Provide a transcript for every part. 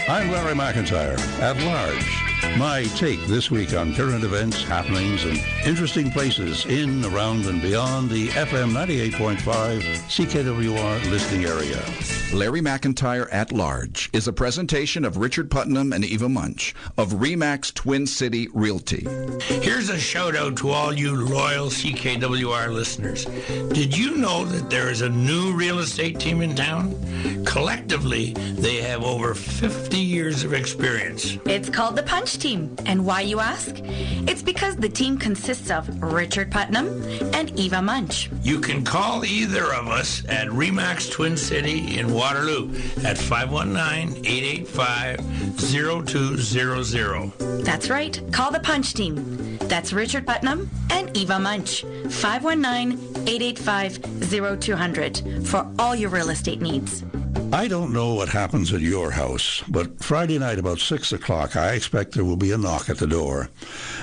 I'm Larry McIntyre, at large. My take this week on current events, happenings, and interesting places in, around, and beyond the FM 98.5 CKWR listening area. Larry McIntyre at Large is a presentation of Richard Putnam and Eva Munch of RE/MAX Twin City Realty. Here's a shout out to all you loyal CKWR listeners. Did you know that there is a new real estate team in town? Collectively, they have over 50 years of experience. It's called the Punch Team. And why, you ask? It's because the team consists of Richard Putnam and Eva Munch. You can call either of us at RE/MAX Twin City in Waterloo at 519-885-0200. That's right. Call the Punch Team. That's Richard Putnam and Eva Munch. 519-885-0200 for all your real estate needs. I don't know what happens at your house, but Friday night about 6 o'clock, I expect there will be a knock at the door.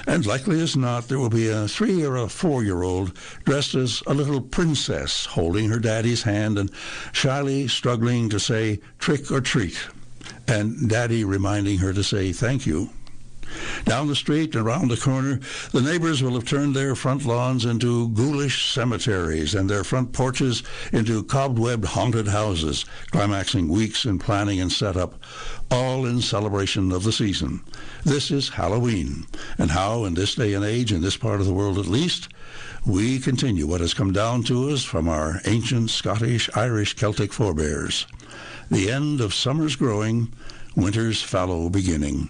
And likely as not, there will be a 3 or a 4-year-old dressed as a little princess holding her daddy's hand and shyly struggling to say trick or treat, and daddy reminding her to say thank you. Down the street and around the corner, the neighbors will have turned their front lawns into ghoulish cemeteries and their front porches into cobwebbed haunted houses, climaxing weeks in planning and setup, all in celebration of the season. This is Halloween, and how, in this day and age, in this part of the world at least, we continue what has come down to us from our ancient Scottish, Irish, Celtic forebears. The end of summer's growing, winter's fallow beginning.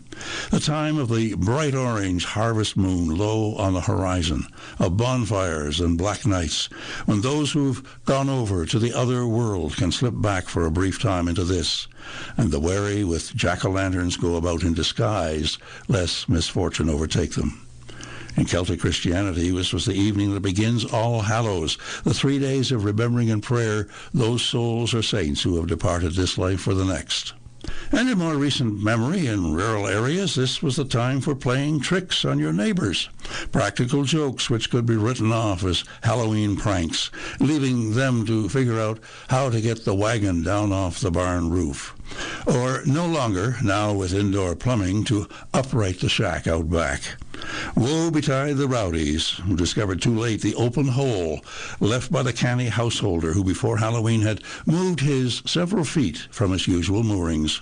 The time of the bright orange harvest moon low on the horizon, of bonfires and black nights, when those who've gone over to the other world can slip back for a brief time into this, and the wary with jack-o'-lanterns go about in disguise, lest misfortune overtake them. In Celtic Christianity, this was the evening that begins All Hallows, the 3 days of remembering in prayer those souls or saints who have departed this life for the next. And in more recent memory, in rural areas, this was the time for playing tricks on your neighbors, practical jokes which could be written off as Halloween pranks, leaving them to figure out how to get the wagon down off the barn roof. Or no longer, now with indoor plumbing, to upright the shack out back. Woe betide the rowdies who discovered too late the open hole left by the canny householder who before Halloween had moved his several feet from its usual moorings.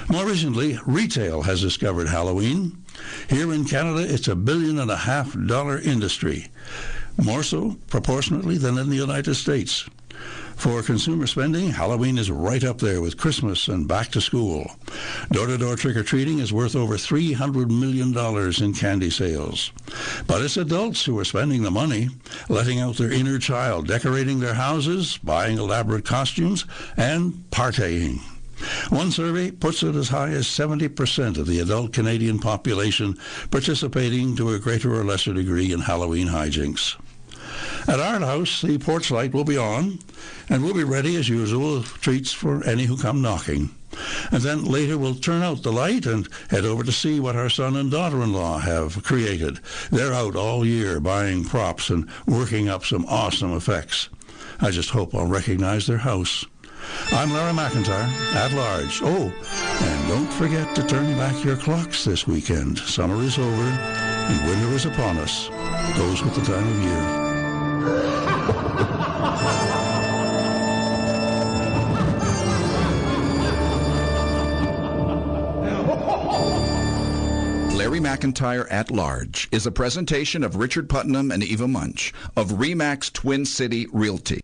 More recently, retail has discovered Halloween. Here in Canada, it's $1.5 billion industry, more so proportionately than in the United States. For consumer spending, Halloween is right up there with Christmas and back to school. Door-to-door trick-or-treating is worth over $300 million in candy sales. But it's adults who are spending the money, letting out their inner child, decorating their houses, buying elaborate costumes, and partying. One survey puts it as high as 70% of the adult Canadian population participating to a greater or lesser degree in Halloween hijinks. At our house, the porch light will be on, and we'll be ready as usual with treats for any who come knocking. And then later we'll turn out the light and head over to see what our son and daughter-in-law have created. They're out all year buying props and working up some awesome effects. I just hope I'll recognize their house. I'm Larry McIntyre, at large. Oh, and don't forget to turn back your clocks this weekend. Summer is over, and winter is upon us. Goes with the time of year. Larry McIntyre at Large is a presentation of Richard Putnam and Eva Munch of RE/MAX Twin City Realty.